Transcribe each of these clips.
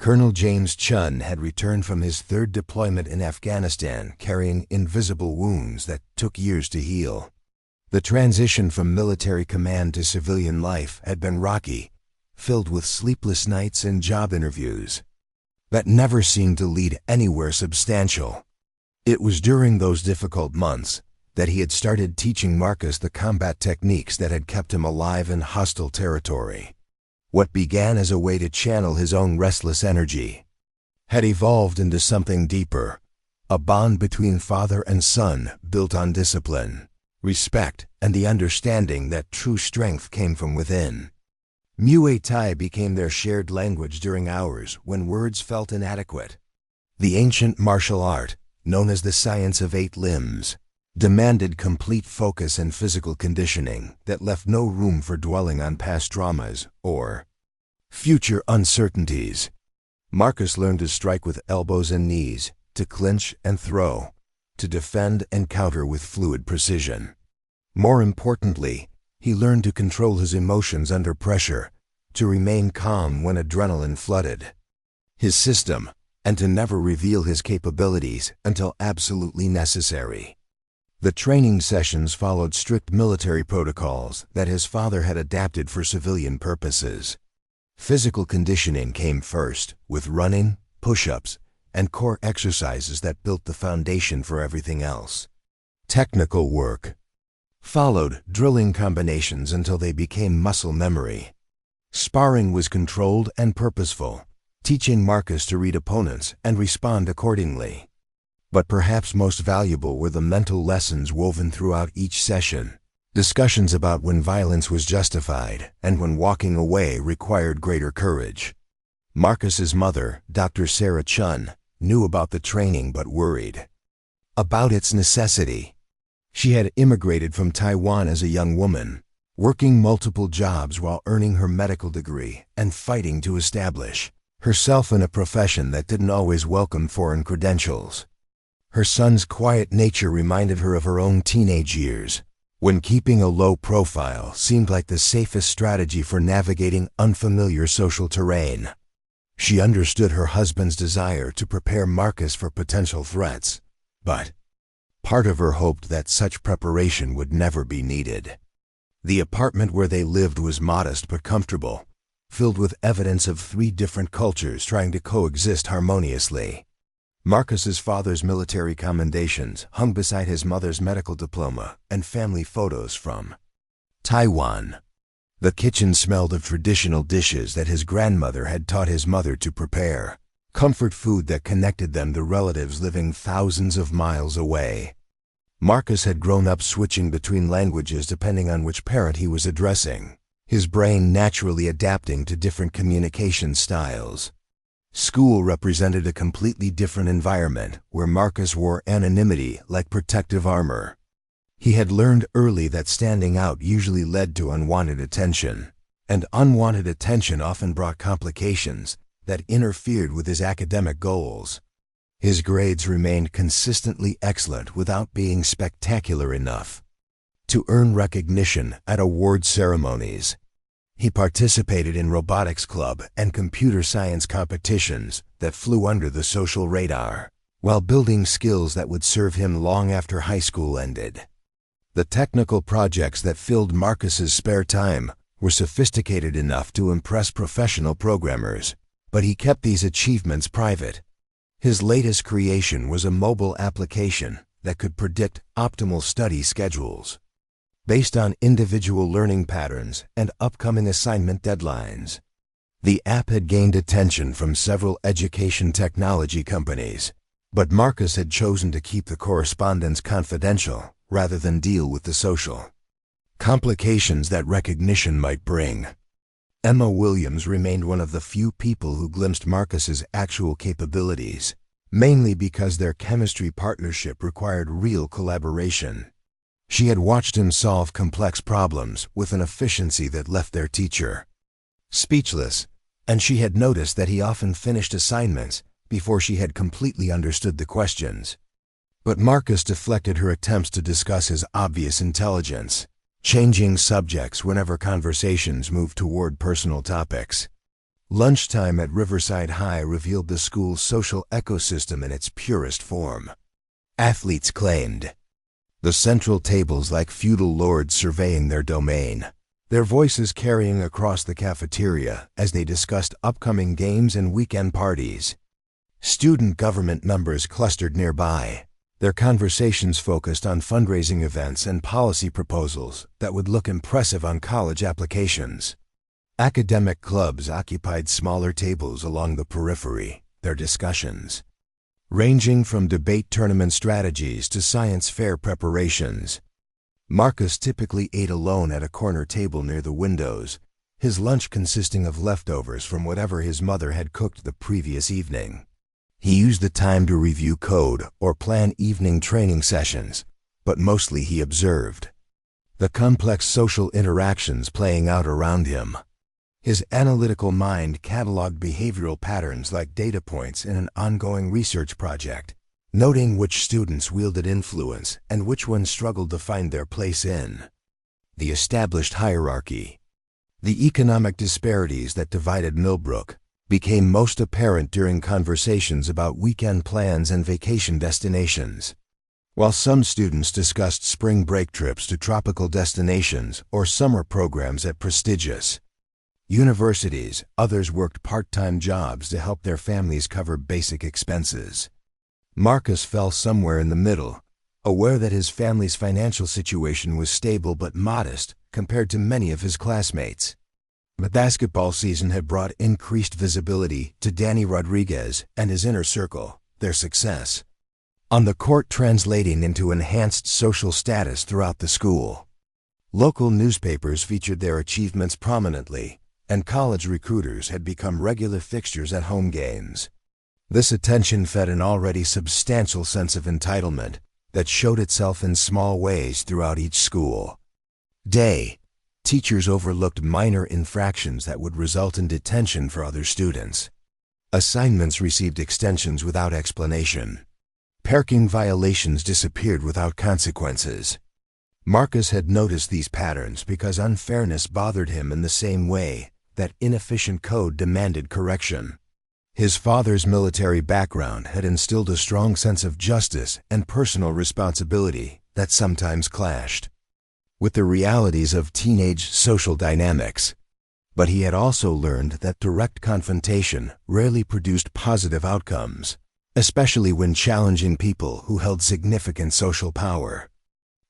Colonel James Chen had returned from his third deployment in Afghanistan carrying invisible wounds that took years to heal. The transition from military command to civilian life had been rocky, filled with sleepless nights and job interviews that never seemed to lead anywhere substantial. It was during those difficult months that he had started teaching Marcus the combat techniques that had kept him alive in hostile territory. What began as a way to channel his own restless energy had evolved into something deeper, a bond between father and son built on discipline, respect, and the understanding that true strength came from within. Muay Thai became their shared language during hours when words felt inadequate. The ancient martial art, known as the science of 8 limbs, demanded complete focus and physical conditioning that left no room for dwelling on past traumas or future uncertainties. Marcus learned to strike with elbows and knees, to clinch and throw, to defend and counter with fluid precision. More importantly, he learned to control his emotions under pressure, to remain calm when adrenaline flooded his system, and to never reveal his capabilities until absolutely necessary. The training sessions followed strict military protocols that his father had adapted for civilian purposes. Physical conditioning came first, with running, push-ups, and core exercises that built the foundation for everything else. Technical work followed, drilling combinations until they became muscle memory. Sparring was controlled and purposeful, teaching Marcus to read opponents and respond accordingly. But perhaps most valuable were the mental lessons woven throughout each session. Discussions about when violence was justified and when walking away required greater courage. Marcus's mother, Dr. Sarah Chun, knew about the training but worried about its necessity. She had immigrated from Taiwan as a young woman, working multiple jobs while earning her medical degree and fighting to establish herself in a profession that didn't always welcome foreign credentials. Her son's quiet nature reminded her of her own teenage years, when keeping a low profile seemed like the safest strategy for navigating unfamiliar social terrain. She understood her husband's desire to prepare Marcus for potential threats, but part of her hoped that such preparation would never be needed. The apartment where they lived was modest but comfortable, filled with evidence of 3 different cultures trying to coexist harmoniously. Marcus's father's military commendations hung beside his mother's medical diploma and family photos from Taiwan. The kitchen smelled of traditional dishes that his grandmother had taught his mother to prepare, comfort food that connected them to relatives living thousands of miles away. Marcus had grown up switching between languages depending on which parent he was addressing, his brain naturally adapting to different communication styles. School represented a completely different environment where Marcus wore anonymity like protective armor. He had learned early that standing out usually led to unwanted attention, and unwanted attention often brought complications that interfered with his academic goals. His grades remained consistently excellent without being spectacular enough to earn recognition at award ceremonies. He participated in robotics club and computer science competitions that flew under the social radar, while building skills that would serve him long after high school ended. The technical projects that filled Marcus's spare time were sophisticated enough to impress professional programmers, but he kept these achievements private. His latest creation was a mobile application that could predict optimal study schedules based on individual learning patterns and upcoming assignment deadlines. The app had gained attention from several education technology companies, but Marcus had chosen to keep the correspondence confidential rather than deal with the social complications that recognition might bring. Emma Williams remained one of the few people who glimpsed Marcus's actual capabilities, mainly because their chemistry partnership required real collaboration. She had watched him solve complex problems with an efficiency that left their teacher speechless, and she had noticed that he often finished assignments before she had completely understood the questions. But Marcus deflected her attempts to discuss his obvious intelligence, changing subjects whenever conversations moved toward personal topics. Lunchtime at Riverside High revealed the school's social ecosystem in its purest form. Athletes claimed, the central tables like feudal lords surveying their domain, their voices carrying across the cafeteria as they discussed upcoming games and weekend parties. Student government members clustered nearby, their conversations focused on fundraising events and policy proposals that would look impressive on college applications. Academic clubs occupied smaller tables along the periphery, their discussions ranging from debate tournament strategies to science fair preparations. Marcus typically ate alone at a corner table near the windows, his lunch consisting of leftovers from whatever his mother had cooked the previous evening. He used the time to review code or plan evening training sessions, but mostly he observed the complex social interactions playing out around him. His analytical mind cataloged behavioral patterns like data points in an ongoing research project, noting which students wielded influence and which ones struggled to find their place in the established hierarchy. The economic disparities that divided Millbrook became most apparent during conversations about weekend plans and vacation destinations. While some students discussed spring break trips to tropical destinations or summer programs at prestigious universities, others worked part-time jobs to help their families cover basic expenses. Marcus fell somewhere in the middle, aware that his family's financial situation was stable but modest compared to many of his classmates. The basketball season had brought increased visibility to Danny Rodriguez and his inner circle, their success on the court translating into enhanced social status throughout the school. Local newspapers featured their achievements prominently, and college recruiters had become regular fixtures at home games. This attention fed an already substantial sense of entitlement that showed itself in small ways throughout each school day. Teachers overlooked minor infractions that would result in detention for other students. Assignments received extensions without explanation. Parking violations disappeared without consequences. Marcus had noticed these patterns because unfairness bothered him in the same way that inefficient code demanded correction. His father's military background had instilled a strong sense of justice and personal responsibility that sometimes clashed with the realities of teenage social dynamics. But he had also learned that direct confrontation rarely produced positive outcomes, especially when challenging people who held significant social power.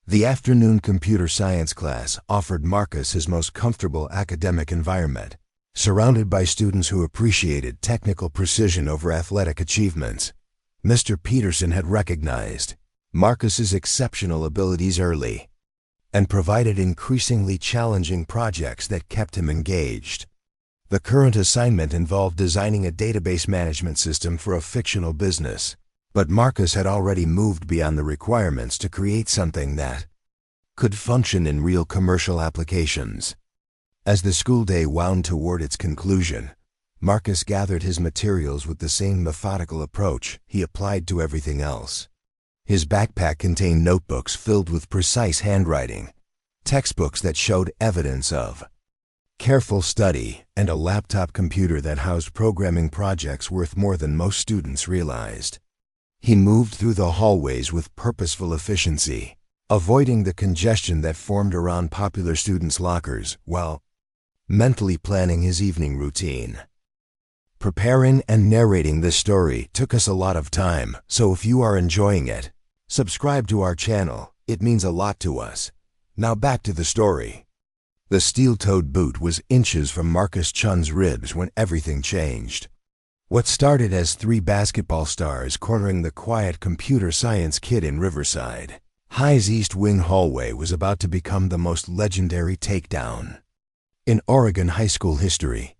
The afternoon computer science class offered Marcus his most comfortable academic environment, surrounded by students who appreciated technical precision over athletic achievements. Mr. Peterson had recognized Marcus's exceptional abilities early and provided increasingly challenging projects that kept him engaged. The current assignment involved designing a database management system for a fictional business, but Marcus had already moved beyond the requirements to create something that could function in real commercial applications. As the school day wound toward its conclusion, Marcus gathered his materials with the same methodical approach he applied to everything else. His backpack contained notebooks filled with precise handwriting, textbooks that showed evidence of careful study, and a laptop computer that housed programming projects worth more than most students realized. He moved through the hallways with purposeful efficiency, avoiding the congestion that formed around popular students' lockers while mentally planning his evening routine. Preparing and narrating this story took us a lot of time, so if you are enjoying it, subscribe to our channel. It means a lot to us. Now back to the story. The steel-toed boot was inches from Marcus Chen's ribs when everything changed. What started as 3 basketball stars cornering the quiet computer science kid in Riverside High's East Wing hallway was about to become the most legendary takedown in Oregon high school history.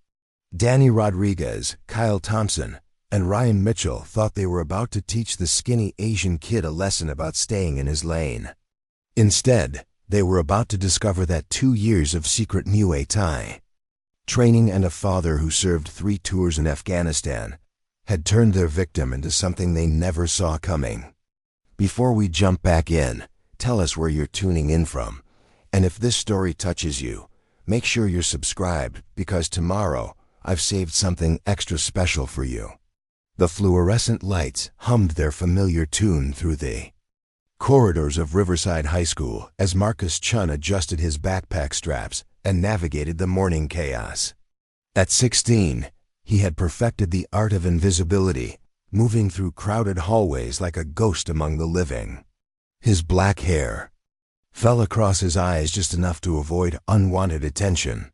Danny Rodriguez, Kyle Thompson, and Ryan Mitchell thought they were about to teach the skinny Asian kid a lesson about staying in his lane. Instead, they were about to discover that 2 years of secret Muay Thai training and a father who served 3 tours in Afghanistan had turned their victim into something they never saw coming. Before we jump back in, tell us where you're tuning in from, and if this story touches you, make sure you're subscribed because tomorrow I've saved something extra special for you." The fluorescent lights hummed their familiar tune through the corridors of Riverside High School as Marcus Chen adjusted his backpack straps and navigated the morning chaos. At 16, he had perfected the art of invisibility, moving through crowded hallways like a ghost among the living. His black hair fell across his eyes just enough to avoid unwanted attention,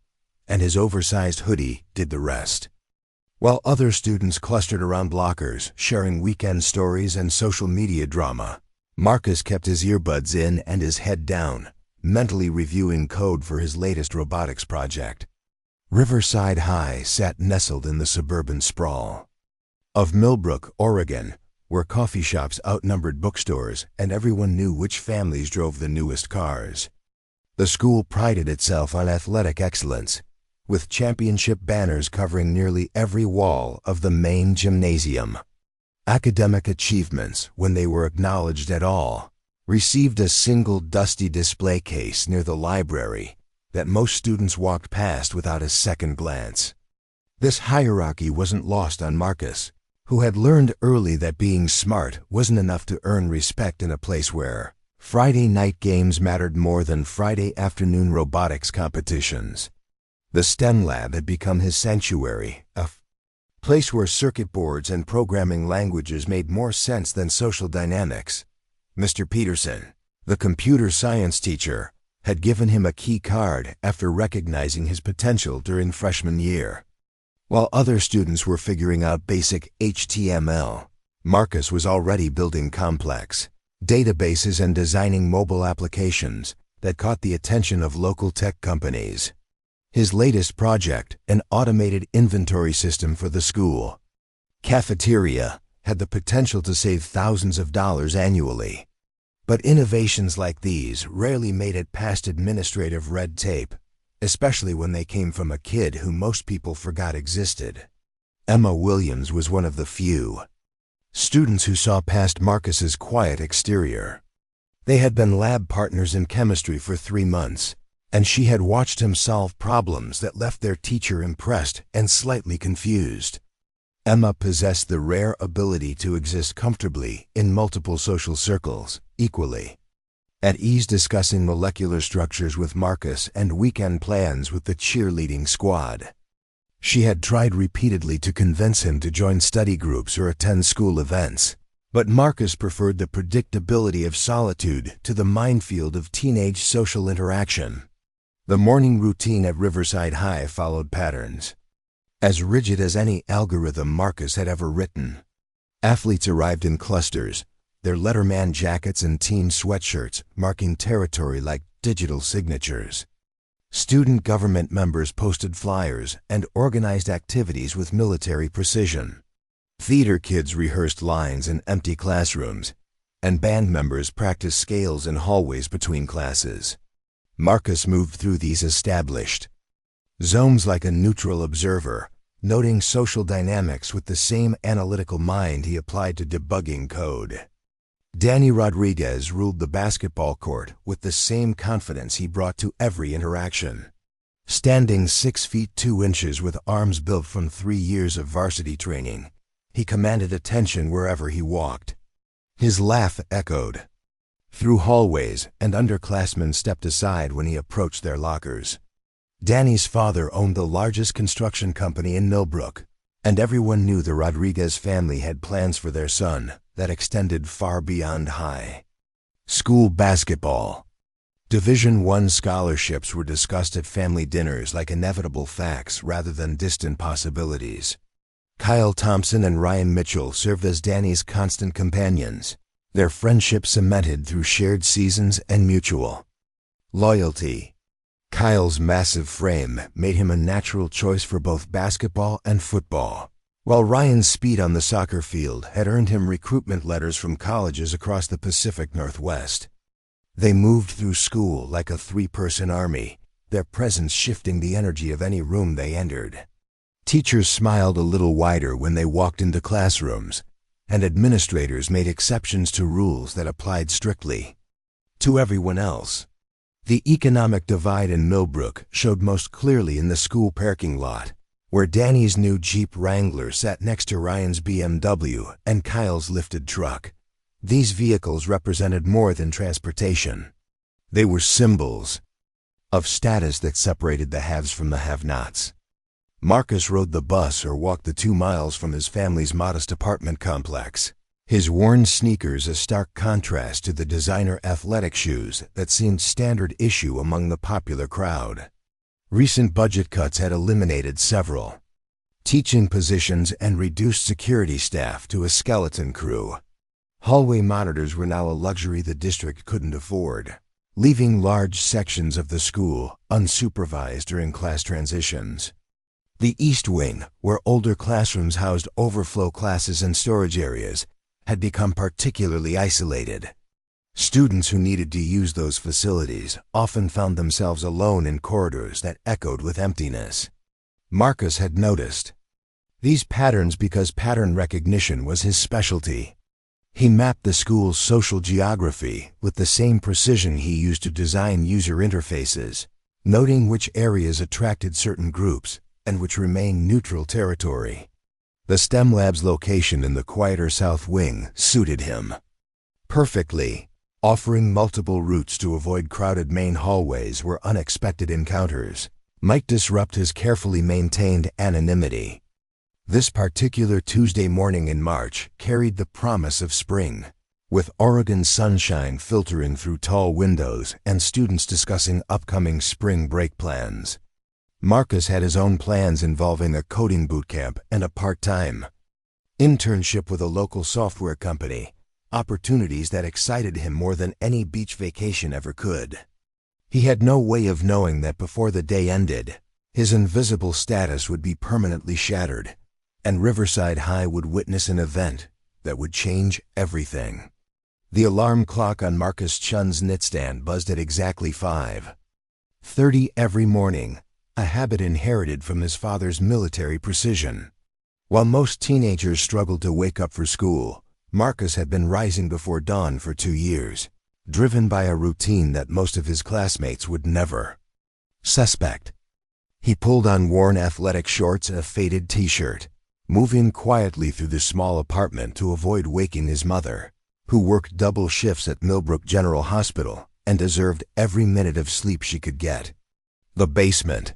and his oversized hoodie did the rest. While other students clustered around lockers, sharing weekend stories and social media drama, Marcus kept his earbuds in and his head down, mentally reviewing code for his latest robotics project. Riverside High sat nestled in the suburban sprawl of Millbrook, Oregon, where coffee shops outnumbered bookstores and everyone knew which families drove the newest cars. The school prided itself on athletic excellence, with championship banners covering nearly every wall of the main gymnasium. Academic achievements, when they were acknowledged at all, received a single dusty display case near the library that most students walked past without a second glance. This hierarchy wasn't lost on Marcus, who had learned early that being smart wasn't enough to earn respect in a place where Friday night games mattered more than Friday afternoon robotics competitions. The STEM lab had become his sanctuary, a place where circuit boards and programming languages made more sense than social dynamics. Mr. Peterson, the computer science teacher, had given him a key card after recognizing his potential during freshman year. While other students were figuring out basic HTML, Marcus was already building complex databases and designing mobile applications that caught the attention of local tech companies. His latest project, an automated inventory system for the school cafeteria, had the potential to save thousands of dollars annually. But innovations like these rarely made it past administrative red tape, especially when they came from a kid who most people forgot existed. Emma Williams was one of the few students who saw past Marcus's quiet exterior. They had been lab partners in chemistry for 3 months, and she had watched him solve problems that left their teacher impressed and slightly confused. Emma possessed the rare ability to exist comfortably in multiple social circles, equally at ease discussing molecular structures with Marcus and weekend plans with the cheerleading squad. She had tried repeatedly to convince him to join study groups or attend school events, but Marcus preferred the predictability of solitude to the minefield of teenage social interaction. The morning routine at Riverside High followed patterns as rigid as any algorithm Marcus had ever written. Athletes arrived in clusters, their letterman jackets and team sweatshirts marking territory like digital signatures. Student government members posted flyers and organized activities with military precision. Theater kids rehearsed lines in empty classrooms, and band members practiced scales in hallways between classes. Marcus moved through these established zones like a neutral observer, noting social dynamics with the same analytical mind he applied to debugging code. Danny Rodriguez ruled the basketball court with the same confidence he brought to every interaction. Standing 6 feet 2 inches with arms built from 3 years of varsity training, he commanded attention wherever he walked. His laugh echoed through hallways, and underclassmen stepped aside when he approached their lockers. Danny's father owned the largest construction company in Millbrook, and everyone knew the Rodriguez family had plans for their son that extended far beyond high school basketball. Division I scholarships were discussed at family dinners like inevitable facts rather than distant possibilities. Kyle Thompson and Ryan Mitchell served as Danny's constant companions, their friendship cemented through shared seasons and mutual loyalty. Kyle's massive frame made him a natural choice for both basketball and football, while Ryan's speed on the soccer field had earned him recruitment letters from colleges across the Pacific Northwest. They moved through school like a 3-person army, their presence shifting the energy of any room they entered. Teachers smiled a little wider when they walked into classrooms, and administrators made exceptions to rules that applied strictly to everyone else. The economic divide in Millbrook showed most clearly in the school parking lot, where Danny's new Jeep Wrangler sat next to Ryan's BMW and Kyle's lifted truck. These vehicles represented more than transportation. They were symbols of status that separated the haves from the have-nots. Marcus rode the bus or walked the 2 miles from his family's modest apartment complex, his worn sneakers a stark contrast to the designer athletic shoes that seemed standard issue among the popular crowd. Recent budget cuts had eliminated several teaching positions and reduced security staff to a skeleton crew. Hallway monitors were now a luxury the district couldn't afford, leaving large sections of the school unsupervised during class transitions. The East Wing, where older classrooms housed overflow classes and storage areas, had become particularly isolated. Students who needed to use those facilities often found themselves alone in corridors that echoed with emptiness. Marcus had noticed these patterns because pattern recognition was his specialty. He mapped the school's social geography with the same precision he used to design user interfaces, noting which areas attracted certain groups and which remained neutral territory. The STEM lab's location in the quieter South Wing suited him perfectly, offering multiple routes to avoid crowded main hallways where unexpected encounters might disrupt his carefully maintained anonymity. This particular Tuesday morning in March carried the promise of spring, with Oregon sunshine filtering through tall windows and students discussing upcoming spring break plans. Marcus had his own plans involving a coding bootcamp and a part-time internship with a local software company, opportunities that excited him more than any beach vacation ever could. He had no way of knowing that before the day ended, his invisible status would be permanently shattered, and Riverside High would witness an event that would change everything. The alarm clock on Marcus Chen's nightstand buzzed at exactly 5:30 every morning, a habit inherited from his father's military precision. While most teenagers struggled to wake up for school, Marcus had been rising before dawn for 2 years, driven by a routine that most of his classmates would never suspect. He pulled on worn athletic shorts and a faded t-shirt, moving quietly through the small apartment to avoid waking his mother, who worked double shifts at Millbrook General Hospital and deserved every minute of sleep she could get. The basement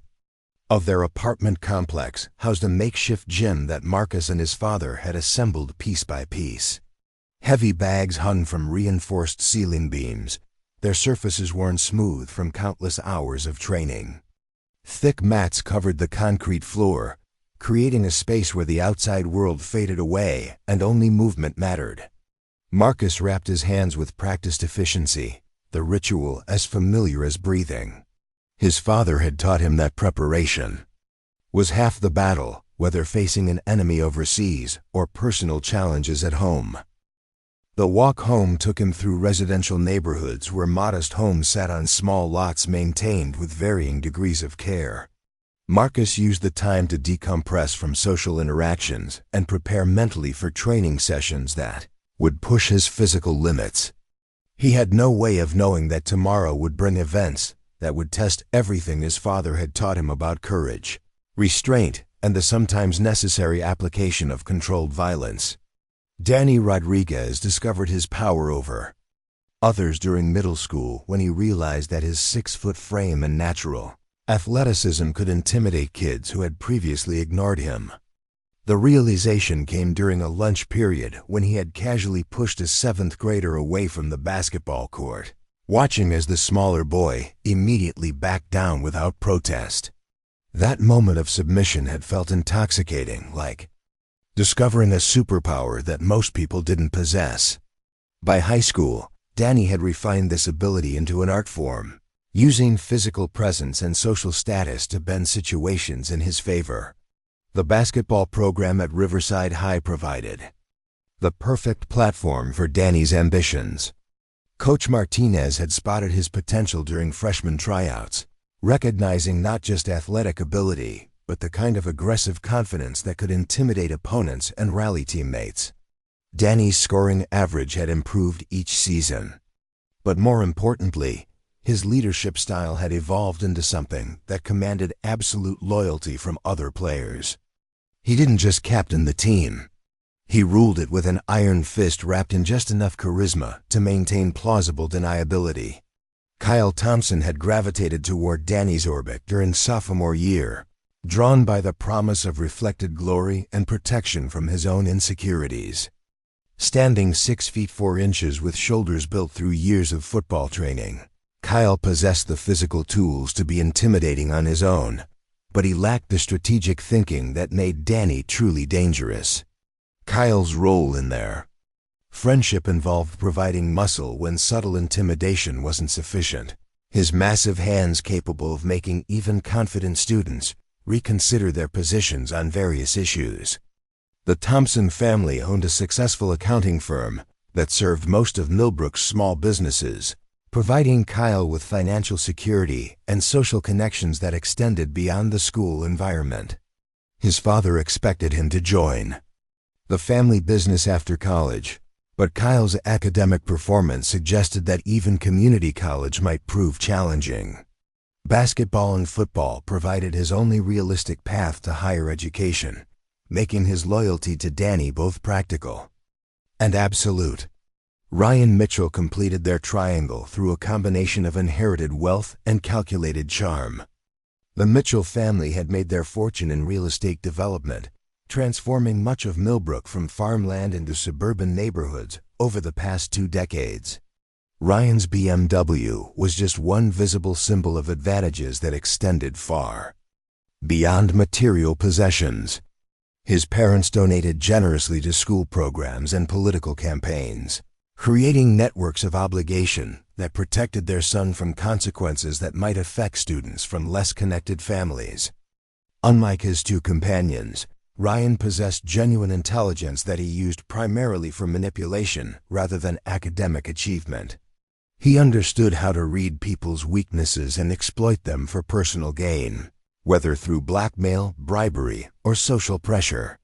of their apartment complex housed a makeshift gym that Marcus and his father had assembled piece by piece. Heavy bags hung from reinforced ceiling beams, their surfaces worn smooth from countless hours of training. Thick mats covered the concrete floor, creating a space where the outside world faded away and only movement mattered. Marcus wrapped his hands with practiced efficiency, the ritual as familiar as breathing. His father had taught him that preparation was half the battle, whether facing an enemy overseas or personal challenges at home. The walk home took him through residential neighborhoods where modest homes sat on small lots maintained with varying degrees of care. Marcus used the time to decompress from social interactions and prepare mentally for training sessions that would push his physical limits. He had no way of knowing that tomorrow would bring events that would test everything his father had taught him about courage, restraint, and the sometimes necessary application of controlled violence. Danny Rodriguez discovered his power over others during middle school when he realized that his 6-foot frame and natural athleticism could intimidate kids who had previously ignored him. The realization came during a lunch period when he had casually pushed a 7th grader away from the basketball court, watching as the smaller boy immediately backed down without protest. That moment of submission had felt intoxicating, like discovering a superpower that most people didn't possess. By high school, Danny had refined this ability into an art form, using physical presence and social status to bend situations in his favor. The basketball program at Riverside High provided the perfect platform for Danny's ambitions. Coach Martinez had spotted his potential during freshman tryouts, recognizing not just athletic ability, but the kind of aggressive confidence that could intimidate opponents and rally teammates. Danny's scoring average had improved each season. But more importantly, His leadership style had evolved into something that commanded absolute loyalty from other players. He didn't just captain the team. He ruled it with an iron fist wrapped in just enough charisma to maintain plausible deniability. Kyle Thompson had gravitated toward Danny's orbit during sophomore year, drawn by the promise of reflected glory and protection from his own insecurities. Standing 6 feet 4 inches with shoulders built through years of football training, Kyle possessed the physical tools to be intimidating on his own, but he lacked the strategic thinking that made Danny truly dangerous. Kyle's role in their friendship involved providing muscle when subtle intimidation wasn't sufficient. His massive hands capable of making even confident students reconsider their positions on various issues. The Thompson family owned a successful accounting firm that served most of Millbrook's small businesses, providing Kyle with financial security and social connections that extended beyond the school environment. His father expected him to join the family business after college, but Kyle's academic performance suggested that even community college might prove challenging. Basketball and football provided his only realistic path to higher education, making his loyalty to Danny both practical and absolute. Ryan Mitchell completed their triangle through a combination of inherited wealth and calculated charm. The Mitchell family had made their fortune in real estate development, transforming much of Millbrook from farmland into suburban neighborhoods over the past 2 decades. Ryan's BMW was just one visible symbol of advantages that extended far beyond material possessions. His parents donated generously to school programs and political campaigns, creating networks of obligation that protected their son from consequences that might affect students from less connected families. Unlike his 2 companions, Ryan possessed genuine intelligence that he used primarily for manipulation rather than academic achievement. He understood how to read people's weaknesses and exploit them for personal gain, whether through blackmail, bribery, or social pressure.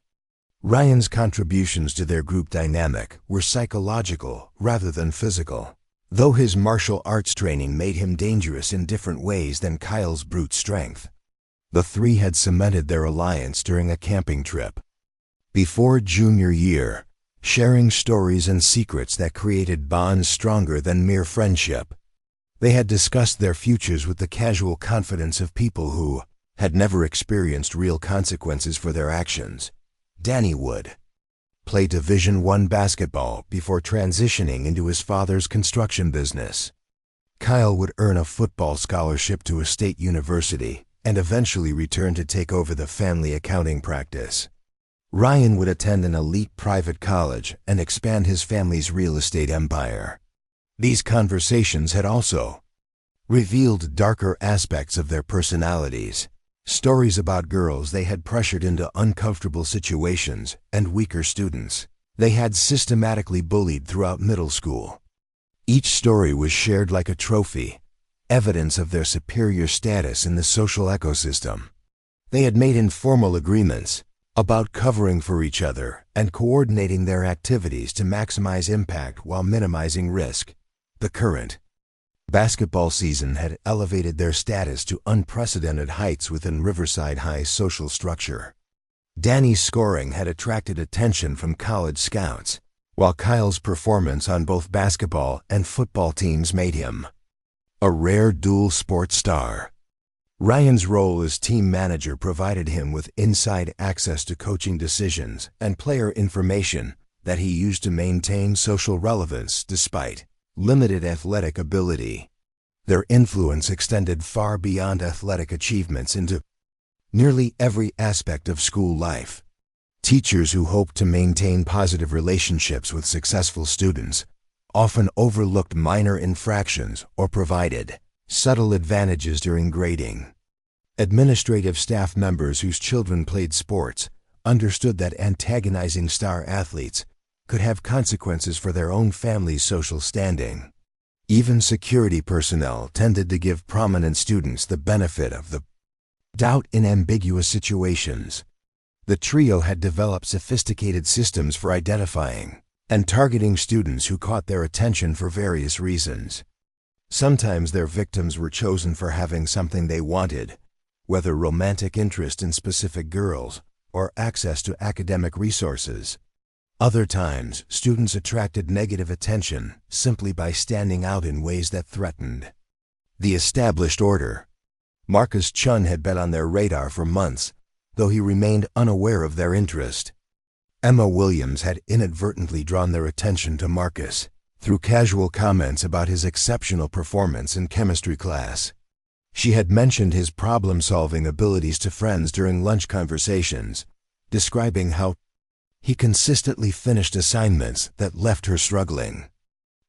Ryan's contributions to their group dynamic were psychological rather than physical, though his martial arts training made him dangerous in different ways than Kyle's brute strength. The 3 had cemented their alliance during a camping trip before junior year, sharing stories and secrets that created bonds stronger than mere friendship. They had discussed their futures with the casual confidence of people who had never experienced real consequences for their actions. Danny would play Division I basketball before transitioning into his father's construction business. Kyle would earn a football scholarship to a state university and eventually return to take over the family accounting practice. Ryan would attend an elite private college and expand his family's real estate empire. These conversations had also revealed darker aspects of their personalities. Stories about girls they had pressured into uncomfortable situations and weaker students they had systematically bullied throughout middle school. Each story was shared like a trophy, evidence of their superior status in the social ecosystem. They had made informal agreements about covering for each other and coordinating their activities to maximize impact while minimizing risk. The current basketball season had elevated their status to unprecedented heights within Riverside High's social structure. Danny's scoring had attracted attention from college scouts, while Kyle's performance on both basketball and football teams made him a rare dual sport star. Ryan's role as team manager provided him with inside access to coaching decisions and player information that he used to maintain social relevance despite limited athletic ability. Their influence extended far beyond athletic achievements into nearly every aspect of school life. Teachers who hoped to maintain positive relationships with successful students often overlooked minor infractions or provided subtle advantages during grading. Administrative staff members whose children played sports understood that antagonizing star athletes could have consequences for their own family's social standing. Even security personnel tended to give prominent students the benefit of the doubt in ambiguous situations. The trio had developed sophisticated systems for identifying and targeting students who caught their attention for various reasons. Sometimes their victims were chosen for having something they wanted, whether romantic interest in specific girls or access to academic resources. Other times, students attracted negative attention simply by standing out in ways that threatened the established order. Marcus Chen had been on their radar for months, though he remained unaware of their interest. Emma Williams had inadvertently drawn their attention to Marcus through casual comments about his exceptional performance in chemistry class. She had mentioned his problem-solving abilities to friends during lunch conversations, describing how he consistently finished assignments that left her struggling.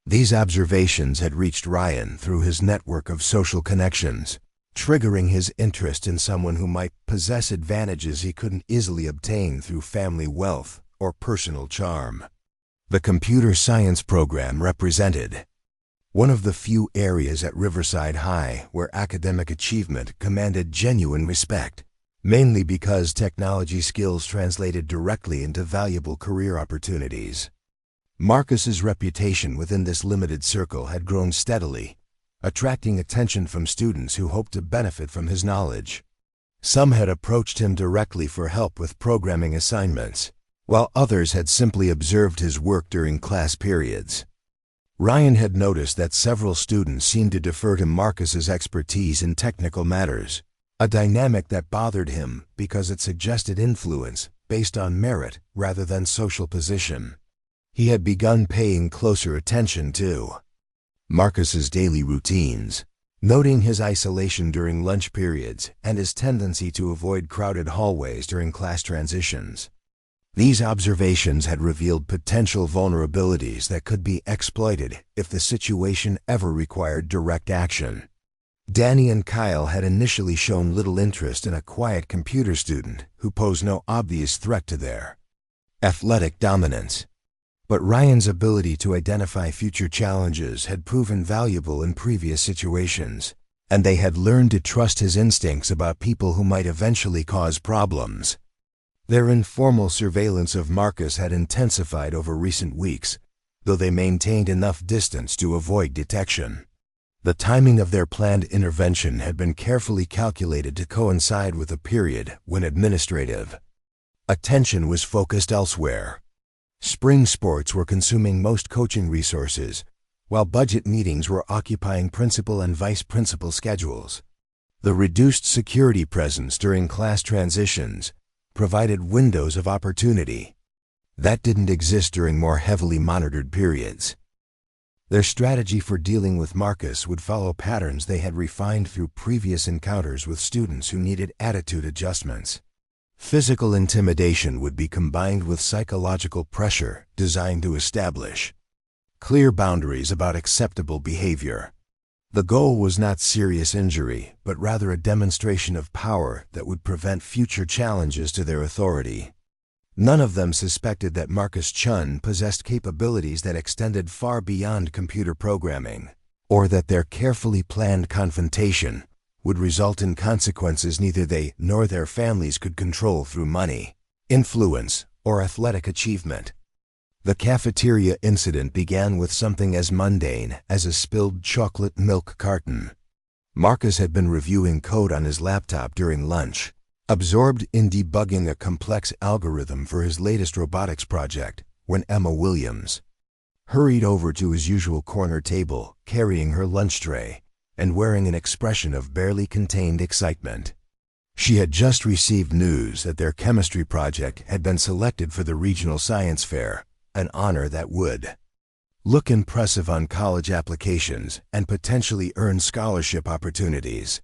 These observations had reached Ryan through his network of social connections, triggering his interest in someone who might possess advantages he couldn't easily obtain through family wealth or personal charm. The computer science program represented one of the few areas at Riverside High where academic achievement commanded genuine respect, mainly because technology skills translated directly into valuable career opportunities. Marcus's reputation within this limited circle had grown steadily, attracting attention from students who hoped to benefit from his knowledge. Some had approached him directly for help with programming assignments, while others had simply observed his work during class periods. Ryan had noticed that several students seemed to defer to Marcus's expertise in technical matters, a dynamic that bothered him because it suggested influence based on merit rather than social position. He had begun paying closer attention to Marcus's daily routines, noting his isolation during lunch periods and his tendency to avoid crowded hallways during class transitions. These observations had revealed potential vulnerabilities that could be exploited if the situation ever required direct action. Danny and Kyle had initially shown little interest in a quiet computer student who posed no obvious threat to their athletic dominance. But Ryan's ability to identify future challenges had proven valuable in previous situations, and they had learned to trust his instincts about people who might eventually cause problems. Their informal surveillance of Marcus had intensified over recent weeks, though they maintained enough distance to avoid detection. The timing of their planned intervention had been carefully calculated to coincide with a period when administrative attention was focused elsewhere. Spring sports were consuming most coaching resources, while budget meetings were occupying principal and vice principal schedules. The reduced security presence during class transitions provided windows of opportunity that didn't exist during more heavily monitored periods. Their strategy for dealing with Marcus would follow patterns they had refined through previous encounters with students who needed attitude adjustments. Physical intimidation would be combined with psychological pressure designed to establish clear boundaries about acceptable behavior. The goal was not serious injury, but rather a demonstration of power that would prevent future challenges to their authority. None of them suspected that Marcus Chen possessed capabilities that extended far beyond computer programming, or that their carefully planned confrontation would result in consequences neither they nor their families could control through money, influence, or athletic achievement. The cafeteria incident began with something as mundane as a spilled chocolate milk carton. Marcus had been reviewing code on his laptop during lunch, absorbed in debugging a complex algorithm for his latest robotics project, when Emma Williams hurried over to his usual corner table, carrying her lunch tray and wearing an expression of barely contained excitement. She had just received news that their chemistry project had been selected for the regional science fair, an honor that would look impressive on college applications and potentially earn scholarship opportunities.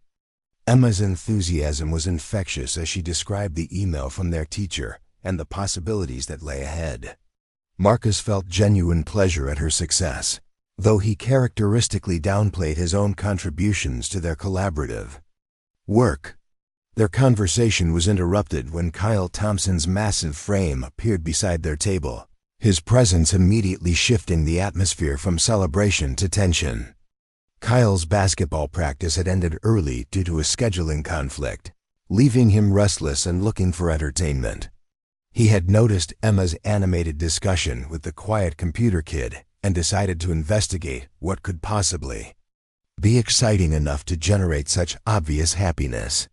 Emma's enthusiasm was infectious as she described the email from their teacher and the possibilities that lay ahead. Marcus felt genuine pleasure at her success, though he characteristically downplayed his own contributions to their collaborative work. Their conversation was interrupted when Kyle Thompson's massive frame appeared beside their table, his presence immediately shifting the atmosphere from celebration to tension. Kyle's basketball practice had ended early due to a scheduling conflict, leaving him restless and looking for entertainment. He had noticed Emma's animated discussion with the quiet computer kid and decided to investigate what could possibly be exciting enough to generate such obvious happiness.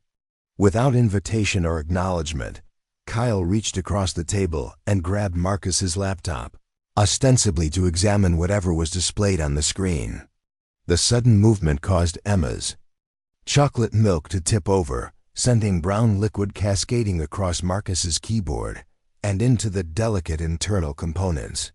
Without invitation or acknowledgement, Kyle reached across the table and grabbed Marcus's laptop, ostensibly to examine whatever was displayed on the screen. The sudden movement caused Emma's chocolate milk to tip over, sending brown liquid cascading across Marcus's keyboard and into the delicate internal components.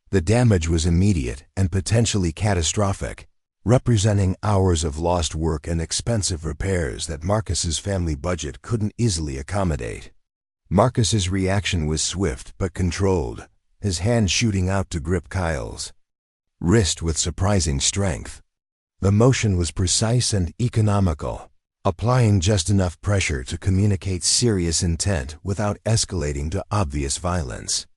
The damage was immediate and potentially catastrophic, representing hours of lost work and expensive repairs that Marcus's family budget couldn't easily accommodate. Marcus's reaction was swift but controlled, his hand shooting out to grip Kyle's wrist with surprising strength. The motion was precise and economical, applying just enough pressure to communicate serious intent without escalating to obvious violence.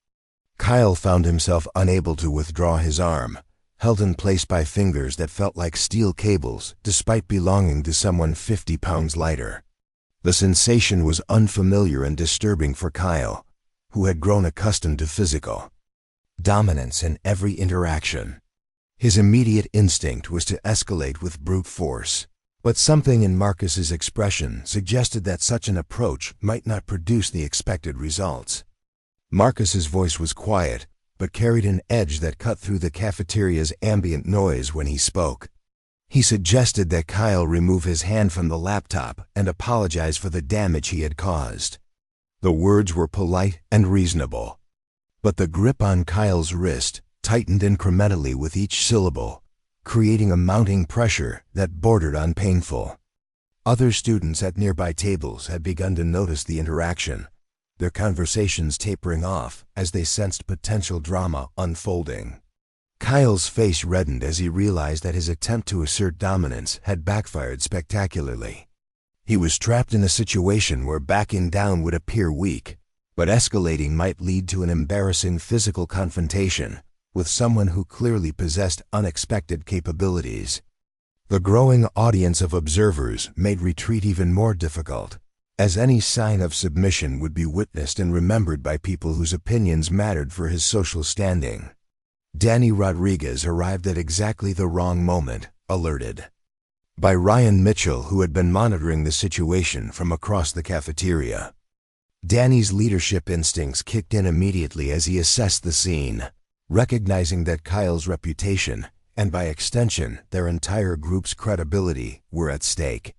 Kyle found himself unable to withdraw his arm, held in place by fingers that felt like steel cables despite belonging to someone 50 pounds lighter. The sensation was unfamiliar and disturbing for Kyle, who had grown accustomed to physical dominance in every interaction. His immediate instinct was to escalate with brute force, but something in Marcus's expression suggested that such an approach might not produce the expected results. Marcus's voice was quiet, but carried an edge that cut through the cafeteria's ambient noise when he spoke. He suggested that Kyle remove his hand from the laptop and apologize for the damage he had caused. The words were polite and reasonable, but the grip on Kyle's wrist tightened incrementally with each syllable, creating a mounting pressure that bordered on painful. Other students at nearby tables had begun to notice the interaction, their conversations tapering off as they sensed potential drama unfolding. Kyle's face reddened as he realized that his attempt to assert dominance had backfired spectacularly. He was trapped in a situation where backing down would appear weak, but escalating might lead to an embarrassing physical confrontation with someone who clearly possessed unexpected capabilities. The growing audience of observers made retreat even more difficult, as any sign of submission would be witnessed and remembered by people whose opinions mattered for his social standing. Danny Rodriguez arrived at exactly the wrong moment, alerted by Ryan Mitchell, who had been monitoring the situation from across the cafeteria. Danny's leadership instincts kicked in immediately as he assessed the scene, recognizing that Kyle's reputation, and by extension their entire group's credibility, were at stake.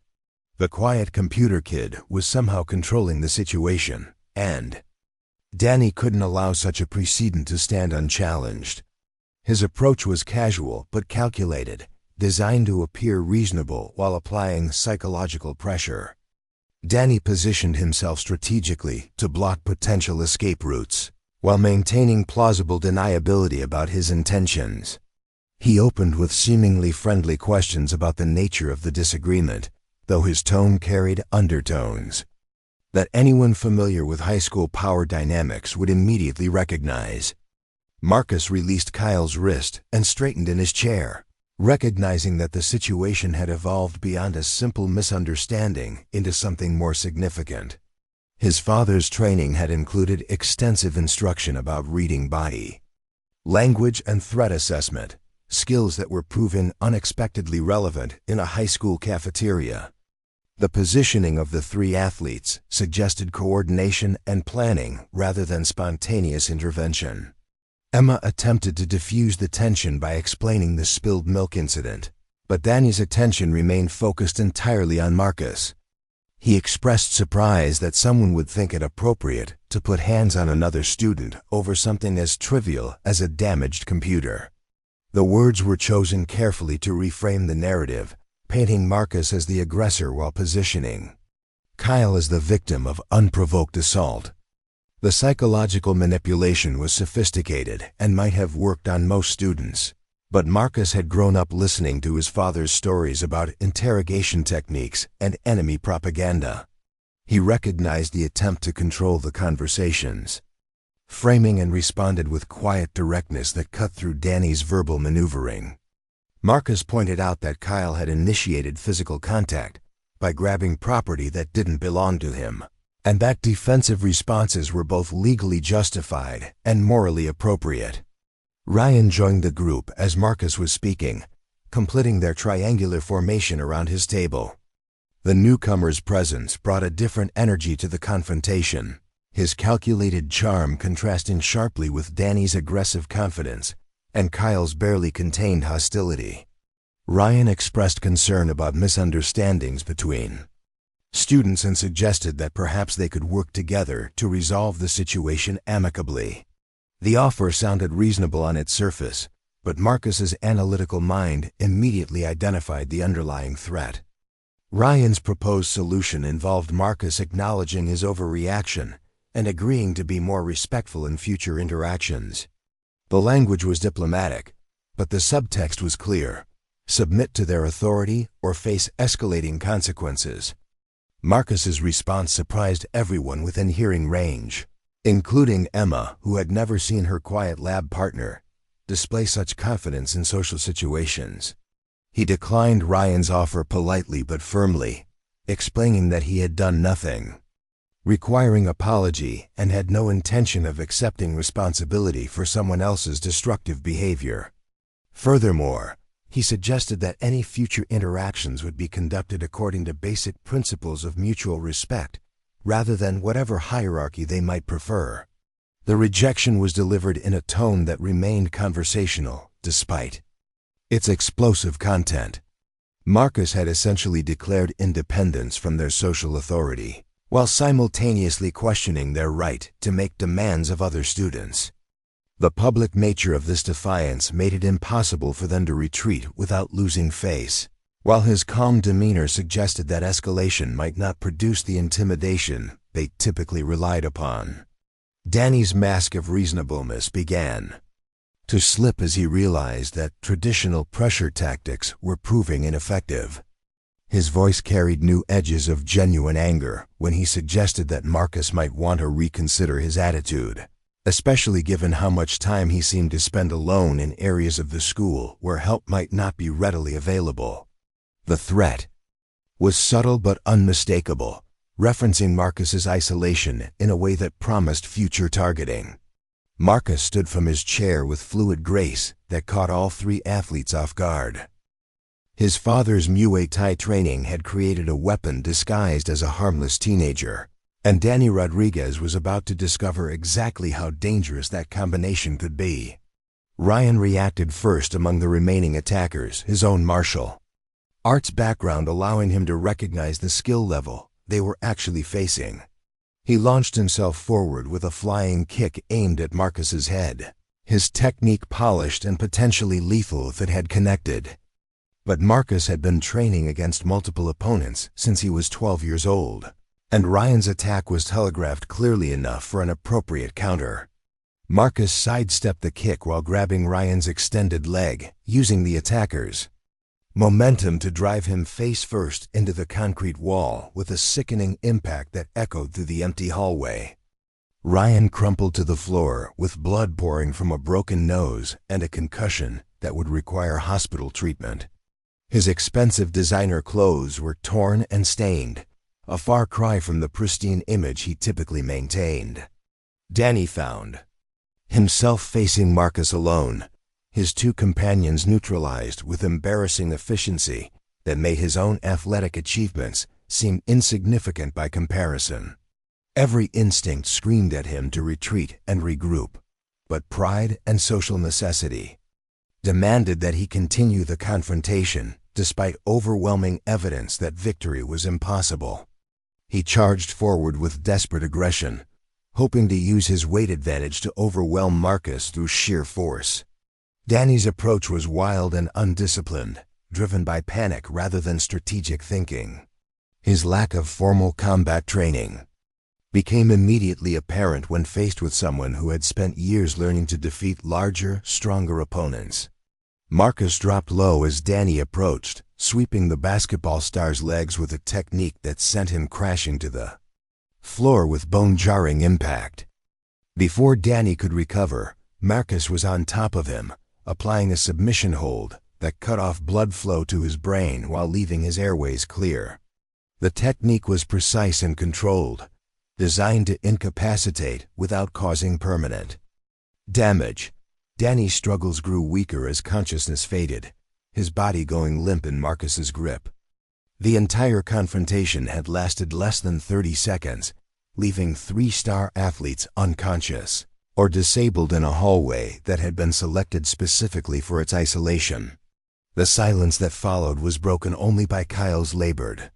The quiet computer kid was somehow controlling the situation, and Danny couldn't allow such a precedent to stand unchallenged. His approach was casual but calculated, designed to appear reasonable while applying psychological pressure. Danny positioned himself strategically to block potential escape routes, while maintaining plausible deniability about his intentions. He opened with seemingly friendly questions about the nature of the disagreement, though his tone carried undertones that anyone familiar with high school power dynamics would immediately recognize. Marcus released Kyle's wrist and straightened in his chair, recognizing that the situation had evolved beyond a simple misunderstanding into something more significant. His father's training had included extensive instruction about reading body language and threat assessment, skills that were proven unexpectedly relevant in a high school cafeteria. The positioning of the three athletes suggested coordination and planning rather than spontaneous intervention. Emma attempted to diffuse the tension by explaining the spilled milk incident, but Danny's attention remained focused entirely on Marcus. He expressed surprise that someone would think it appropriate to put hands on another student over something as trivial as a damaged computer. The words were chosen carefully to reframe the narrative, painting Marcus as the aggressor while positioning Kyle as the victim of unprovoked assault. The psychological manipulation was sophisticated and might have worked on most students, but Marcus had grown up listening to his father's stories about interrogation techniques and enemy propaganda. He recognized the attempt to control the conversations, framing and responded with quiet directness that cut through Danny's verbal maneuvering. Marcus pointed out that Kyle had initiated physical contact by grabbing property that didn't belong to him, and that defensive responses were both legally justified and morally appropriate. Ryan joined the group as Marcus was speaking, completing their triangular formation around his table. The newcomer's presence brought a different energy to the confrontation, his calculated charm contrasting sharply with Danny's aggressive confidence and Kyle's barely contained hostility. Ryan expressed concern about misunderstandings between students and suggested that perhaps they could work together to resolve the situation amicably. The offer sounded reasonable on its surface, but Marcus's analytical mind immediately identified the underlying threat. Ryan's proposed solution involved Marcus acknowledging his overreaction and agreeing to be more respectful in future interactions. The language was diplomatic, but the subtext was clear: submit to their authority or face escalating consequences. Marcus's response surprised everyone within hearing range, including Emma, who had never seen her quiet lab partner display such confidence in social situations. He declined Ryan's offer politely but firmly, explaining that he had done nothing, requiring apology, and had no intention of accepting responsibility for someone else's destructive behavior. Furthermore, he suggested that any future interactions would be conducted according to basic principles of mutual respect, rather than whatever hierarchy they might prefer. The rejection was delivered in a tone that remained conversational, despite its explosive content. Marcus had essentially declared independence from their social authority, while simultaneously questioning their right to make demands of other students. The public nature of this defiance made it impossible for them to retreat without losing face, while his calm demeanor suggested that escalation might not produce the intimidation they typically relied upon. Danny's mask of reasonableness began to slip as he realized that traditional pressure tactics were proving ineffective. His voice carried new edges of genuine anger when he suggested that Marcus might want to reconsider his attitude, especially given how much time he seemed to spend alone in areas of the school where help might not be readily available. The threat was subtle but unmistakable, referencing Marcus's isolation in a way that promised future targeting. Marcus stood from his chair with fluid grace that caught all three athletes off guard. His father's Muay Thai training had created a weapon disguised as a harmless teenager, and Danny Rodriguez was about to discover exactly how dangerous that combination could be. Ryan reacted first among the remaining attackers, his own martial arts background allowing him to recognize the skill level they were actually facing. He launched himself forward with a flying kick aimed at Marcus's head, his technique polished and potentially lethal if it had connected. But Marcus had been training against multiple opponents since he was 12 years old, and Ryan's attack was telegraphed clearly enough for an appropriate counter. Marcus sidestepped the kick while grabbing Ryan's extended leg, using the attacker's momentum to drive him face first into the concrete wall with a sickening impact that echoed through the empty hallway. Ryan crumpled to the floor with blood pouring from a broken nose and a concussion that would require hospital treatment. His expensive designer clothes were torn and stained, a far cry from the pristine image he typically maintained. Danny found himself facing Marcus alone, his two companions neutralized with embarrassing efficiency that made his own athletic achievements seem insignificant by comparison. Every instinct screamed at him to retreat and regroup, but pride and social necessity demanded that he continue the confrontation despite overwhelming evidence that victory was impossible. He charged forward with desperate aggression, hoping to use his weight advantage to overwhelm Marcus through sheer force. Danny's approach was wild and undisciplined, driven by panic rather than strategic thinking. His lack of formal combat training became immediately apparent when faced with someone who had spent years learning to defeat larger, stronger opponents. Marcus dropped low as Danny approached, sweeping the basketball star's legs with a technique that sent him crashing to the floor with bone-jarring impact. Before Danny could recover, Marcus was on top of him, applying a submission hold that cut off blood flow to his brain while leaving his airways clear. The technique was precise and controlled, designed to incapacitate without causing permanent damage. Danny's struggles grew weaker as consciousness faded, his body going limp in Marcus's grip. The entire confrontation had lasted less than 30 seconds, leaving 3-star athletes unconscious or disabled in a hallway that had been selected specifically for its isolation. The silence that followed was broken only by Kyle's labored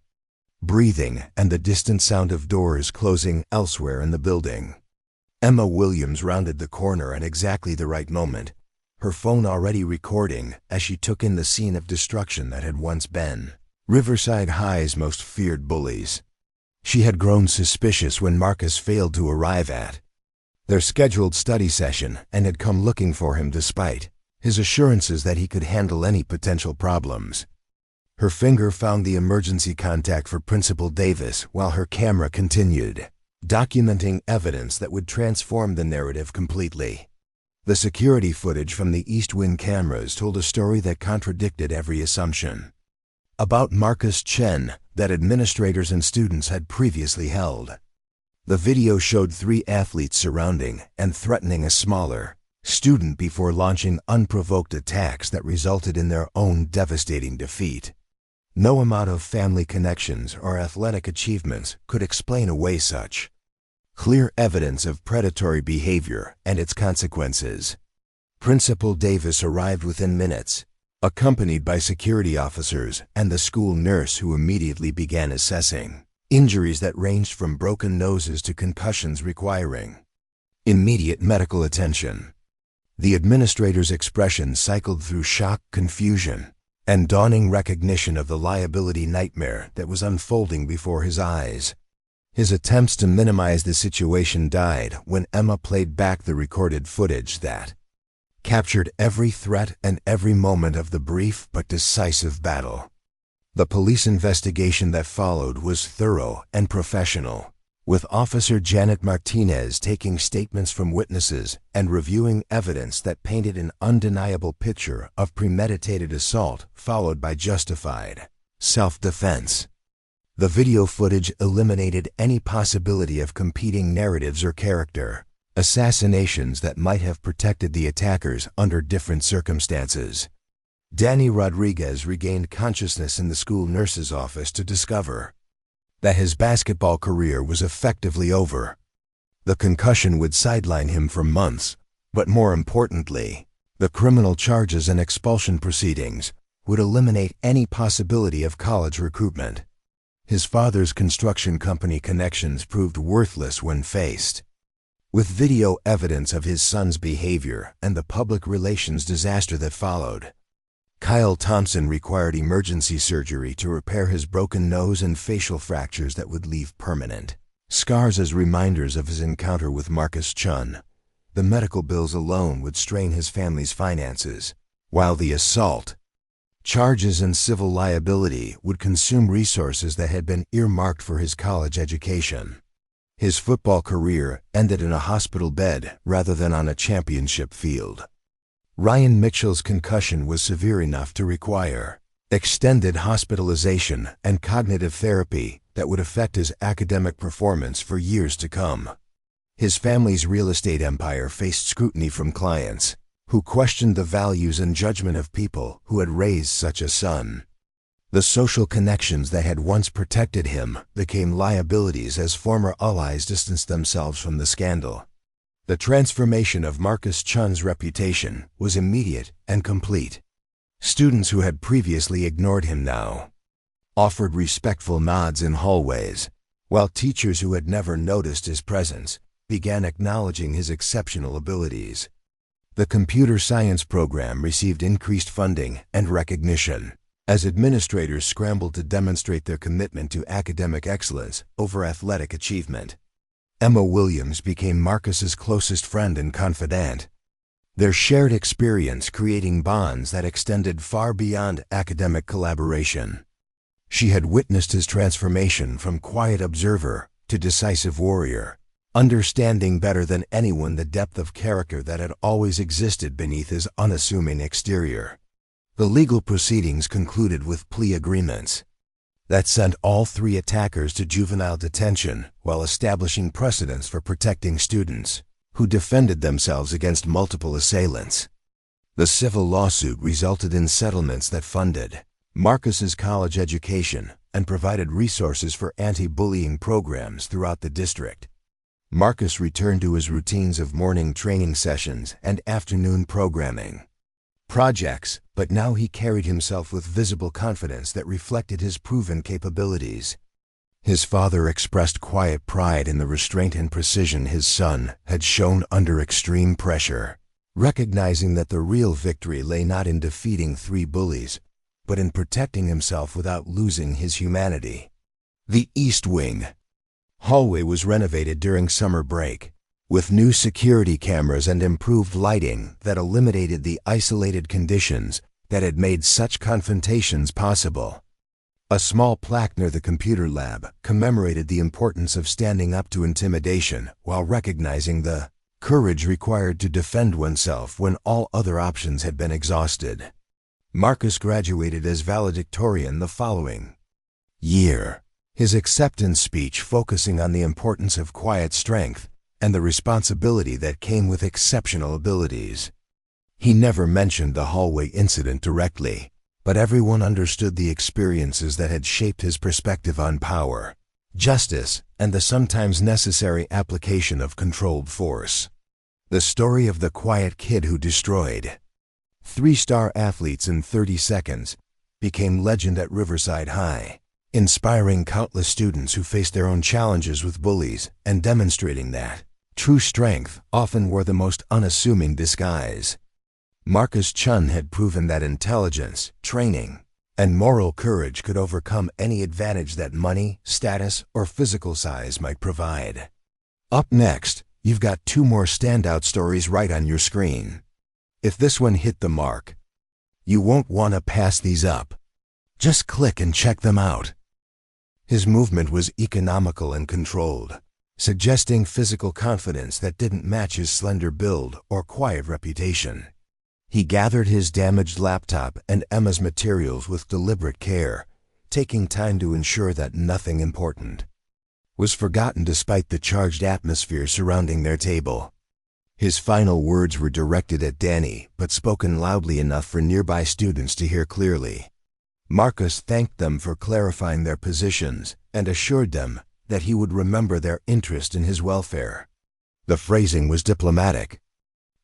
breathing and the distant sound of doors closing elsewhere in the building. Emma Williams rounded the corner at exactly the right moment, her phone already recording as she took in the scene of destruction that had once been Riverside High's most feared bullies. She had grown suspicious when Marcus failed to arrive at their scheduled study session and had come looking for him despite his assurances that he could handle any potential problems. Her finger found the emergency contact for Principal Davis while her camera continued documenting evidence that would transform the narrative completely. The security footage from the East Wing cameras told a story that contradicted every assumption about Marcus Chen that administrators and students had previously held. The video showed 3 athletes surrounding and threatening a smaller student before launching unprovoked attacks that resulted in their own devastating defeat. No amount of family connections or athletic achievements could explain away such clear evidence of predatory behavior and its consequences. Principal Davis arrived within minutes, accompanied by security officers and the school nurse who immediately began assessing injuries that ranged from broken noses to concussions requiring immediate medical attention. The administrator's expression cycled through shock, confusion, and dawning recognition of the liability nightmare that was unfolding before his eyes. His attempts to minimize the situation died when Emma played back the recorded footage that captured every threat and every moment of the brief but decisive battle. The police investigation that followed was thorough and professional, with Officer Janet Martinez taking statements from witnesses and reviewing evidence that painted an undeniable picture of premeditated assault followed by justified self-defense. The video footage eliminated any possibility of competing narratives or character assassinations that might have protected the attackers under different circumstances. Danny Rodriguez regained consciousness in the school nurse's office to discover that his basketball career was effectively over. The concussion would sideline him for months, but more importantly, the criminal charges and expulsion proceedings would eliminate any possibility of college recruitment. His father's construction company connections proved worthless when faced with video evidence of his son's behavior and the public relations disaster that followed. Kyle Thompson required emergency surgery to repair his broken nose and facial fractures that would leave permanent scars as reminders of his encounter with Marcus Chen. The medical bills alone would strain his family's finances, while the assault charges and civil liability would consume resources that had been earmarked for his college education. His football career ended in a hospital bed rather than on a championship field. Ryan Mitchell's concussion was severe enough to require extended hospitalization and cognitive therapy that would affect his academic performance for years to come. His family's real estate empire faced scrutiny from clients who questioned the values and judgment of people who had raised such a son. The social connections that had once protected him became liabilities as former allies distanced themselves from the scandal. The transformation of Marcus Chen's reputation was immediate and complete. Students who had previously ignored him now offered respectful nods in hallways, while teachers who had never noticed his presence began acknowledging his exceptional abilities. The computer science program received increased funding and recognition as administrators scrambled to demonstrate their commitment to academic excellence over athletic achievement. Emma Williams became Marcus's closest friend and confidant, their shared experience creating bonds that extended far beyond academic collaboration. She had witnessed his transformation from quiet observer to decisive warrior, understanding better than anyone the depth of character that had always existed beneath his unassuming exterior. The legal proceedings concluded with plea agreements that sent all 3 attackers to juvenile detention while establishing precedents for protecting students who defended themselves against multiple assailants. The civil lawsuit resulted in settlements that funded Marcus's college education and provided resources for anti-bullying programs throughout the district. Marcus returned to his routines of morning training sessions and afternoon programming projects, but now he carried himself with visible confidence that reflected his proven capabilities. His father expressed quiet pride in the restraint and precision his son had shown under extreme pressure, recognizing that the real victory lay not in defeating 3 bullies, but in protecting himself without losing his humanity. The East Wing hallway was renovated during summer break, with new security cameras and improved lighting that eliminated the isolated conditions that had made such confrontations possible. A small plaque near the computer lab commemorated the importance of standing up to intimidation while recognizing the courage required to defend oneself when all other options had been exhausted. Marcus graduated as valedictorian the following year, his acceptance speech focusing on the importance of quiet strength and the responsibility that came with exceptional abilities. He never mentioned the hallway incident directly, but everyone understood the experiences that had shaped his perspective on power, justice, and the sometimes necessary application of controlled force. The story of the quiet kid who destroyed 3-star athletes in 30 seconds became legend at Riverside High, inspiring countless students who faced their own challenges with bullies and demonstrating that true strength often wore the most unassuming disguise. Marcus Chen had proven that intelligence, training, and moral courage could overcome any advantage that money, status, or physical size might provide. Up next, you've got 2 more standout stories right on your screen. If this one hit the mark, you won't want to pass these up. Just click and check them out. His movement was economical and controlled, suggesting physical confidence that didn't match his slender build or quiet reputation. He gathered his damaged laptop and Emma's materials with deliberate care, taking time to ensure that nothing important was forgotten despite the charged atmosphere surrounding their table. His final words were directed at Danny, but spoken loudly enough for nearby students to hear clearly. Marcus thanked them for clarifying their positions and assured them that he would remember their interest in his welfare. The phrasing was diplomatic,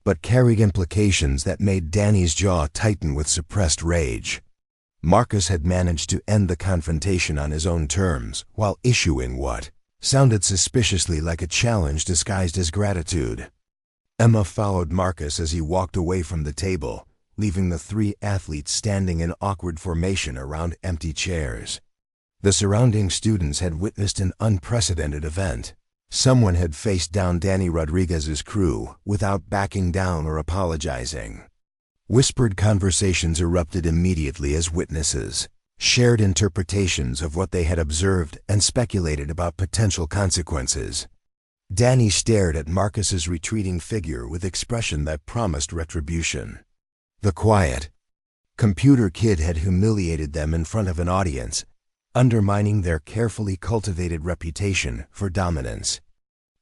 but carried implications that made Danny's jaw tighten with suppressed rage. Marcus had managed to end the confrontation on his own terms while issuing what sounded suspiciously like a challenge disguised as gratitude. Emma followed Marcus as he walked away from the table, leaving the 3 athletes standing in awkward formation around empty chairs. The surrounding students had witnessed an unprecedented event. Someone had faced down Danny Rodriguez's crew without backing down or apologizing. Whispered conversations erupted immediately as witnesses shared interpretations of what they had observed and speculated about potential consequences. Danny stared at Marcus's retreating figure with expression that promised retribution. The quiet computer kid had humiliated them in front of an audience, undermining their carefully cultivated reputation for dominance.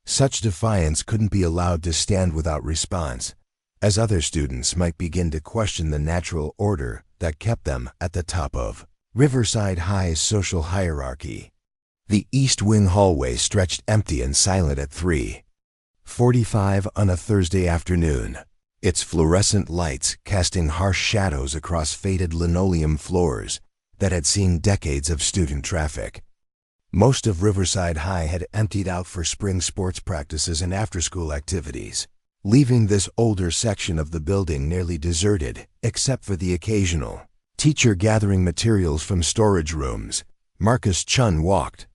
Such defiance couldn't be allowed to stand without response, as other students might begin to question the natural order that kept them at the top of Riverside High's social hierarchy. The East Wing hallway stretched empty and silent at 3:45 on a Thursday afternoon, its fluorescent lights casting harsh shadows across faded linoleum floors that had seen decades of student traffic. Most of Riverside High had emptied out for spring sports practices and after-school activities, leaving this older section of the building nearly deserted, except for the occasional teacher gathering materials from storage rooms. Marcus Chen walked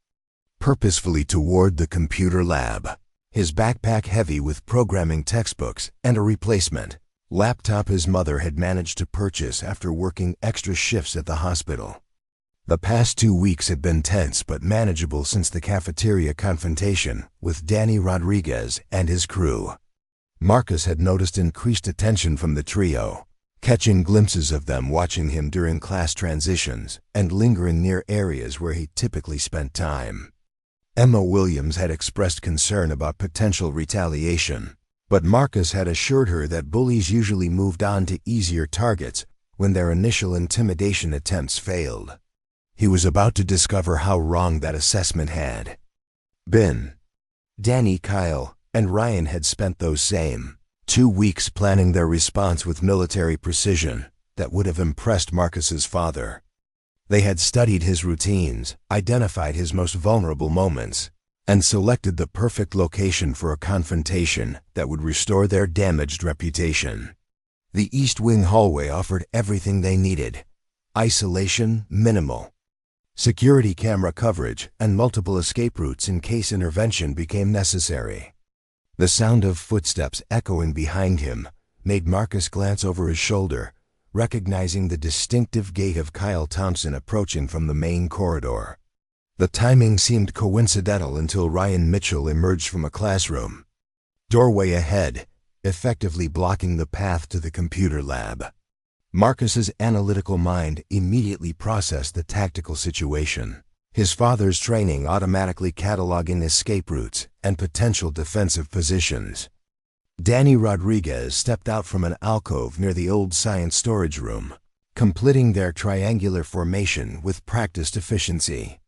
purposefully toward the computer lab, his backpack heavy with programming textbooks and a replacement laptop his mother had managed to purchase after working extra shifts at the hospital. The past 2 weeks had been tense but manageable since the cafeteria confrontation with Danny Rodriguez and his crew. Marcus had noticed increased attention from the trio, catching glimpses of them watching him during class transitions and lingering near areas where he typically spent time. Emma Williams had expressed concern about potential retaliation, But Marcus had assured her that bullies usually moved on to easier targets when their initial intimidation attempts failed. He was about to discover how wrong that assessment had been. Danny, Kyle, and Ryan had spent those same 2 weeks planning their response with military precision that would have impressed Marcus's father. They had studied his routines, identified his most vulnerable moments, and selected the perfect location for a confrontation that would restore their damaged reputation. The East Wing hallway offered everything they needed: isolation minimal, security camera coverage, and multiple escape routes in case intervention became necessary. The sound of footsteps echoing behind him made Marcus glance over his shoulder, recognizing the distinctive gait of Kyle Thompson approaching from the main corridor. The timing seemed coincidental until Ryan Mitchell emerged from a classroom doorway ahead, effectively blocking the path to the computer lab. Marcus's analytical mind immediately processed the tactical situation, his father's training automatically cataloging escape routes and potential defensive positions. Danny Rodriguez stepped out from an alcove near the old science storage room, completing their triangular formation with practiced efficiency.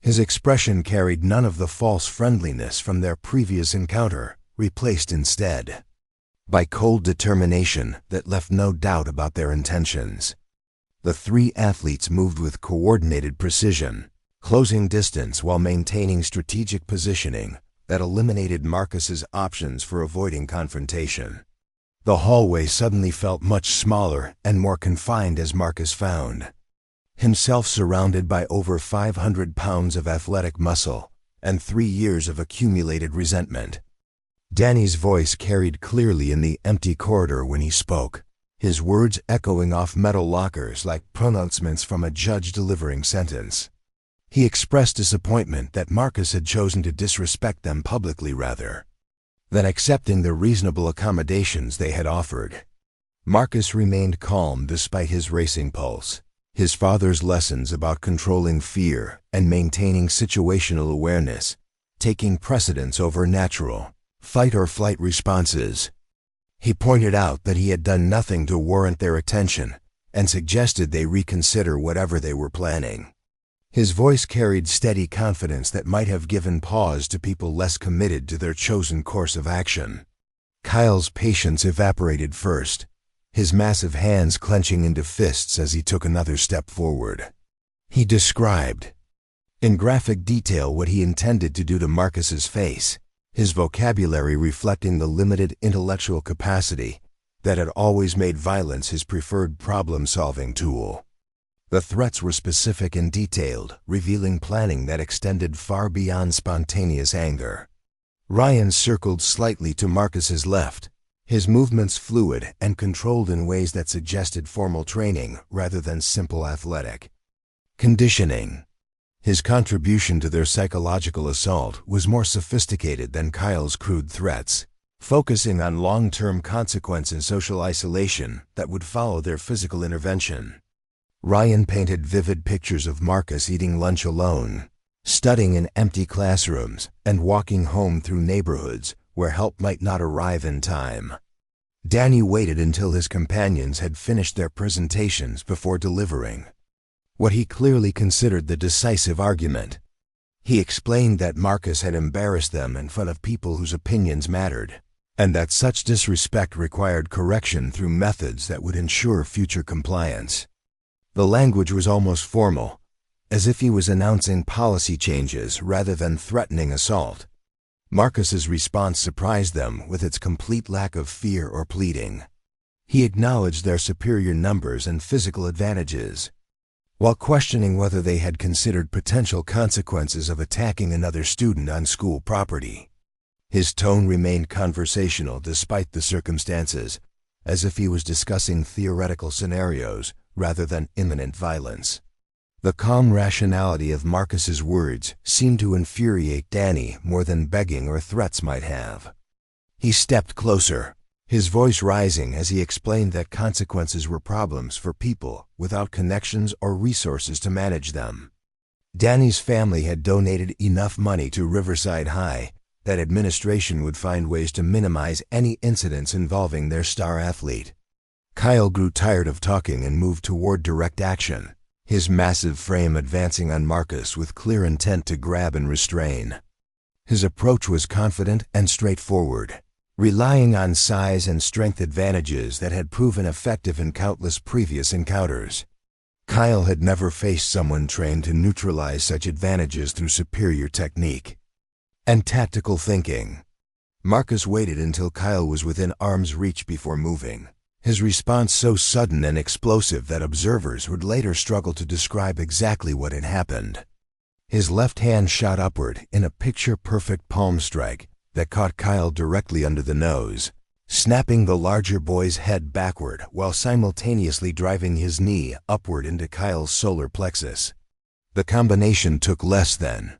His expression carried none of the false friendliness from their previous encounter, replaced instead by cold determination that left no doubt about their intentions. The 3 athletes moved with coordinated precision, closing distance while maintaining strategic positioning that eliminated Marcus's options for avoiding confrontation. The hallway suddenly felt much smaller and more confined as Marcus found himself surrounded by over 500 pounds of athletic muscle and 3 years of accumulated resentment. Danny's voice carried clearly in the empty corridor when he spoke, his words echoing off metal lockers like pronouncements from a judge delivering sentence. He expressed disappointment that Marcus had chosen to disrespect them publicly rather than accepting the reasonable accommodations they had offered. Marcus remained calm despite his racing pulse, his father's lessons about controlling fear and maintaining situational awareness taking precedence over natural fight-or-flight responses. He pointed out that he had done nothing to warrant their attention and suggested they reconsider whatever they were planning. His voice carried steady confidence that might have given pause to people less committed to their chosen course of action. Kyle's patience evaporated first, his massive hands clenching into fists as he took another step forward. He described in graphic detail what he intended to do to Marcus's face, his vocabulary reflecting the limited intellectual capacity that had always made violence his preferred problem-solving tool. The threats were specific and detailed, revealing planning that extended far beyond spontaneous anger. Ryan circled slightly to Marcus's left, his movements fluid and controlled in ways that suggested formal training rather than simple athletic conditioning. His contribution to their psychological assault was more sophisticated than Kyle's crude threats, focusing on long-term consequence and social isolation that would follow their physical intervention. Ryan painted vivid pictures of Marcus eating lunch alone, studying in empty classrooms, and walking home through neighborhoods where help might not arrive in time. Danny waited until his companions had finished their presentations before delivering what he clearly considered the decisive argument. He explained that Marcus had embarrassed them in front of people whose opinions mattered, and that such disrespect required correction through methods that would ensure future compliance. The language was almost formal, as if he was announcing policy changes rather than threatening assault. Marcus's response surprised them with its complete lack of fear or pleading. He acknowledged their superior numbers and physical advantages, while questioning whether they had considered potential consequences of attacking another student on school property. His tone remained conversational despite the circumstances, as if he was discussing theoretical scenarios rather than imminent violence. The calm rationality of Marcus's words seemed to infuriate Danny more than begging or threats might have. He stepped closer, his voice rising as he explained that consequences were problems for people without connections or resources to manage them. Danny's family had donated enough money to Riverside High that administration would find ways to minimize any incidents involving their star athlete. Kyle grew tired of talking and moved toward direct action, his massive frame advancing on Marcus with clear intent to grab and restrain. His approach was confident and straightforward, relying on size and strength advantages that had proven effective in countless previous encounters. Kyle had never faced someone trained to neutralize such advantages through superior technique and tactical thinking. Marcus waited until Kyle was within arm's reach before moving, his response so sudden and explosive that observers would later struggle to describe exactly what had happened. His left hand shot upward in a picture-perfect palm strike that caught Kyle directly under the nose, snapping the larger boy's head backward while simultaneously driving his knee upward into Kyle's solar plexus. The combination took less than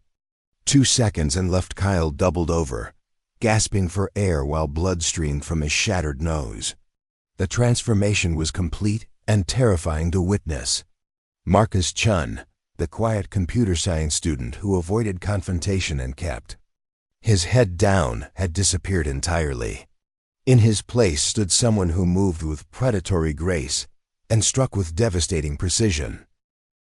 2 seconds and left Kyle doubled over, gasping for air while blood streamed from his shattered nose. The transformation was complete and terrifying to witness. Marcus Chen, the quiet computer science student who avoided confrontation and kept his head down, had disappeared entirely. In his place stood someone who moved with predatory grace and struck with devastating precision.